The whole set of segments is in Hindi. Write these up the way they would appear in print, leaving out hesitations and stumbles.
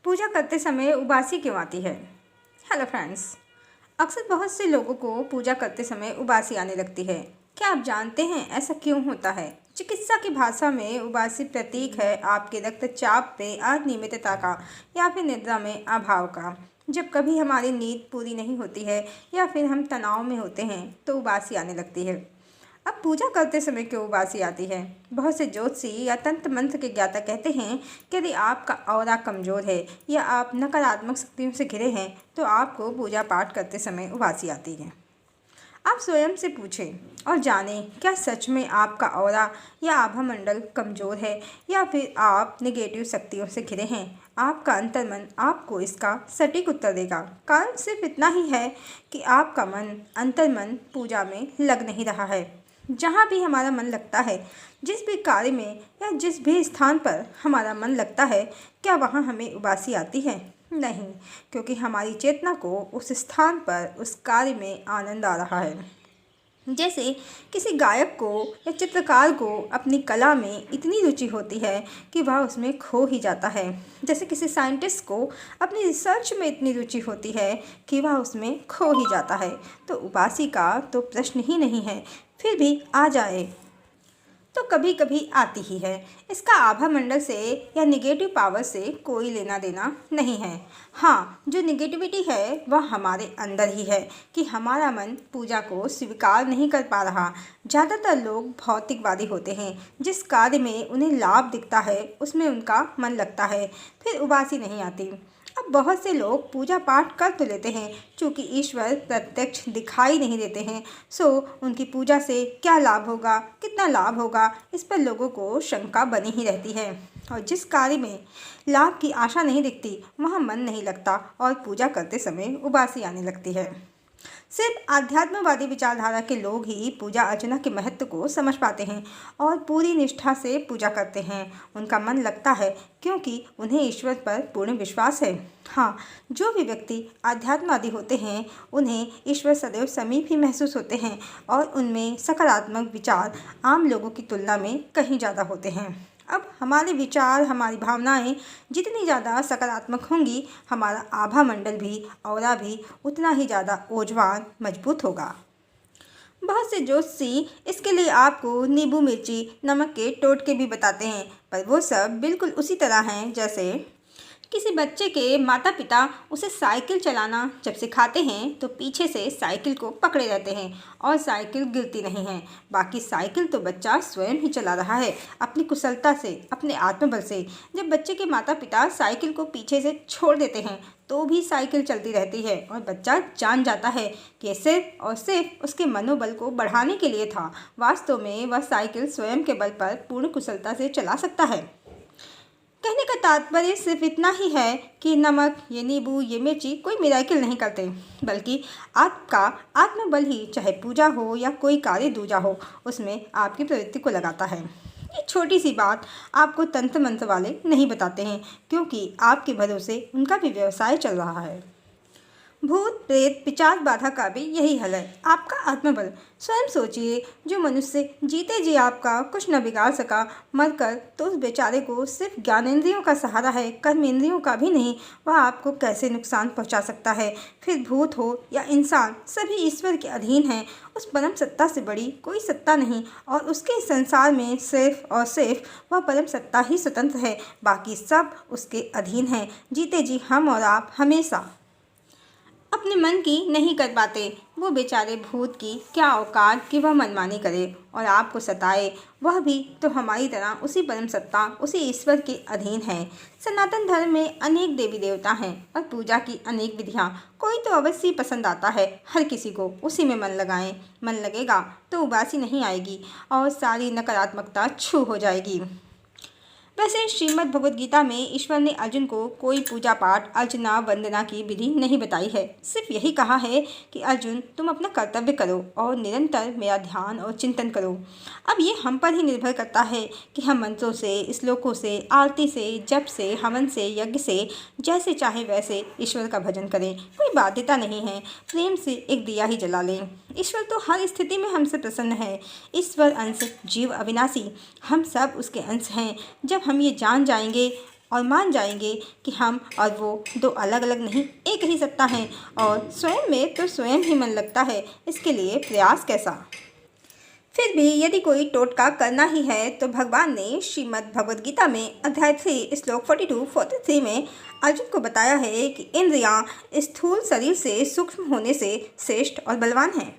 पूजा करते समय उबासी क्यों आती है? हेलो फ्रेंड्स, अक्सर बहुत से लोगों को पूजा करते समय उबासी आने लगती है। क्या आप जानते हैं ऐसा क्यों होता है? चिकित्सा की भाषा में उबासी प्रतीक है आपके रक्तचाप पे अनियमितता का या फिर निद्रा में अभाव का। जब कभी हमारी नींद पूरी नहीं होती है या फिर हम तनाव में होते हैं तो उबासी आने लगती है। अब पूजा करते समय क्यों उबासी आती है? बहुत से ज्योतिषी या तंत्र मंत्र के ज्ञाता कहते हैं कि यदि आपका ऑरा कमजोर है या आप नकारात्मक शक्तियों से घिरे हैं तो आपको पूजा पाठ करते समय उबासी आती है। आप स्वयं से पूछें और जानें, क्या सच में आपका ऑरा या आभा मंडल कमजोर है या फिर आप नेगेटिव शक्तियों से घिरे हैं? आपका अंतर्मन आपको इसका सटीक उत्तर देगा। कारण सिर्फ इतना ही है कि आपका अंतर्मन पूजा में लग नहीं रहा है। जहाँ भी हमारा मन लगता है, जिस भी कार्य में या जिस भी स्थान पर हमारा मन लगता है, क्या वहाँ हमें उबासी आती है? नहीं, क्योंकि हमारी चेतना को उस स्थान पर उस कार्य में आनंद आ रहा है। जैसे किसी गायक को या चित्रकार को अपनी कला में इतनी रुचि होती है कि वह उसमें खो ही जाता है। जैसे किसी साइंटिस्ट को अपनी रिसर्च में इतनी रुचि होती है कि वह उसमें खो ही जाता है। तो उबासी का तो प्रश्न ही नहीं है, फिर भी आ जाए तो कभी कभी आती ही है। इसका आभा मंडल से या निगेटिव पावर से कोई लेना देना नहीं है। हाँ, जो निगेटिविटी है वह हमारे अंदर ही है कि हमारा मन पूजा को स्वीकार नहीं कर पा रहा। ज़्यादातर लोग भौतिकवादी होते हैं। जिस कार्य में उन्हें लाभ दिखता है उसमें उनका मन लगता है, फिर उबासी नहीं आती। अब बहुत से लोग पूजा पाठ कर तो लेते हैं, चूँकि ईश्वर प्रत्यक्ष दिखाई नहीं देते हैं, सो उनकी पूजा से क्या लाभ होगा, कितना लाभ होगा, इस पर लोगों को शंका बनी ही रहती है। और जिस कार्य में लाभ की आशा नहीं दिखती वहाँ मन नहीं लगता और पूजा करते समय उबासी आने लगती है। सिर्फ आध्यात्मवादी विचारधारा के लोग ही पूजा अर्चना के महत्व को समझ पाते हैं और पूरी निष्ठा से पूजा करते हैं। उनका मन लगता है क्योंकि उन्हें ईश्वर पर पूर्ण विश्वास है। हाँ, जो भी व्यक्ति आध्यात्मवादी होते हैं उन्हें ईश्वर सदैव समीप ही महसूस होते हैं और उनमें सकारात्मक विचार आम लोगों की तुलना में कहीं ज़्यादा होते हैं। अब हमारे विचार, हमारी भावनाएं जितनी ज़्यादा सकारात्मक होंगी, हमारा आभा मंडल भी, ऑरा भी उतना ही ज़्यादा ऊर्जावान, मजबूत होगा। बहुत से ज्योतिषी इसके लिए आपको नींबू, मिर्ची, नमक के टोटके भी बताते हैं, पर वो सब बिल्कुल उसी तरह हैं जैसे किसी बच्चे के माता पिता उसे साइकिल चलाना जब सिखाते हैं तो पीछे से साइकिल को पकड़े रहते हैं और साइकिल गिरती नहीं है। बाकी साइकिल तो बच्चा स्वयं ही चला रहा है, अपनी कुशलता से, अपने आत्मबल से। जब बच्चे के माता पिता साइकिल को पीछे से छोड़ देते हैं तो भी साइकिल चलती रहती है और बच्चा जान जाता है कि सिर्फ और सिर्फ उसके मनोबल को बढ़ाने के लिए था। वास्तव में वह साइकिल स्वयं के बल पर पूर्ण कुशलता से चला सकता है। कहने का तात्पर्य सिर्फ इतना ही है कि नमक, ये नींबू, ये मिर्ची कोई मिराकिल नहीं करते, बल्कि आपका आत्मबल ही, चाहे पूजा हो या कोई कार्य दूजा हो, उसमें आपकी प्रवृत्ति को लगाता है। ये छोटी सी बात आपको तंत्र मंत्र वाले नहीं बताते हैं, क्योंकि आपके भरोसे उनका भी व्यवसाय चल रहा है। भूत प्रेत पिशाच बाधा का भी यही हल है, आपका आत्मबल। स्वयं सोचिए, जो मनुष्य जीते जी आपका कुछ न बिगाड़ सका, मरकर तो उस बेचारे को सिर्फ ज्ञानेंद्रियों का सहारा है, कर्मेंद्रियों का भी नहीं, वह आपको कैसे नुकसान पहुंचा सकता है? फिर भूत हो या इंसान, सभी ईश्वर के अधीन हैं। उस परम सत्ता से बड़ी कोई सत्ता नहीं और उसके संसार में सिर्फ और सिर्फ वह परम सत्ता ही स्वतंत्र है, बाकी सब उसके अधीन हैं। जीते जी हम और आप हमेशा अपने मन की नहीं कर पाते। वो बेचारे भूत की क्या औकात कि वह मनमानी करे और आपको सताए। वह भी तो हमारी तरह उसी परम सत्ता, उसी ईश्वर के अधीन है। सनातन धर्म में अनेक देवी देवता हैं और पूजा की अनेक विधियाँ। कोई तो अवश्य पसंद आता है हर किसी को, उसी में मन लगाएं। मन लगेगा तो उबासी नहीं आएगी और सारी नकारात्मकता छू हो जाएगी। वैसे श्रीमद् भगवद गीता में ईश्वर ने अर्जुन को कोई पूजा पाठ, अर्चना, वंदना की विधि नहीं बताई है। सिर्फ यही कहा है कि अर्जुन, तुम अपना कर्तव्य करो और निरंतर मेरा ध्यान और चिंतन करो। अब ये हम पर ही निर्भर करता है कि हम मंत्रों से, श्लोकों से, आरती से, जप से, हवन से, यज्ञ से, जैसे चाहे वैसे ईश्वर का भजन करें। कोई बाध्यता नहीं है, प्रेम से एक दिया ही जला लें। ईश्वर तो हर स्थिति में हमसे प्रसन्न है। ईश्वर अंश, जीव अविनाशी, हम सब उसके अंश हैं। जब हम ये जान जाएंगे और मान जाएंगे कि हम और वो दो अलग अलग नहीं, एक ही सत्ता हैं और स्वयं में तो स्वयं ही मन लगता है, इसके लिए प्रयास कैसा। फिर भी यदि कोई टोटका करना ही है तो भगवान ने श्रीमद् भगवद गीता में अध्याय 3 श्लोक 42-43 में अर्जुन को बताया है कि इंद्रियां स्थूल शरीर से सूक्ष्म होने से श्रेष्ठ और बलवान हैं।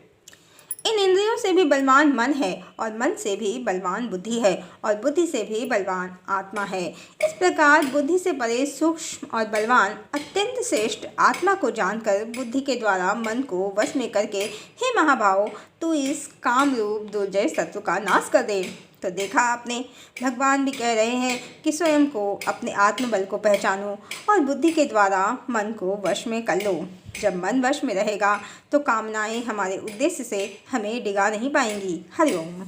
इन इंद्रियों से भी बलवान मन है और मन से भी बलवान बुद्धि है और बुद्धि से भी बलवान आत्मा है। इस प्रकार बुद्धि से परे सूक्ष्म और बलवान अत्यंत श्रेष्ठ आत्मा को जानकर बुद्धि के द्वारा मन को वश में करके हे महाभाव, तू इस काम रूप दुर्जय शत्रु का नाश कर दे। तो देखा आपने, भगवान भी कह रहे हैं कि स्वयं को अपने आत्मबल को पहचानो और बुद्धि के द्वारा मन को वश में कर लो। जब मन वश में रहेगा तो कामनाएं हमारे उद्देश्य से हमें डिगा नहीं पाएंगी। हरिओम।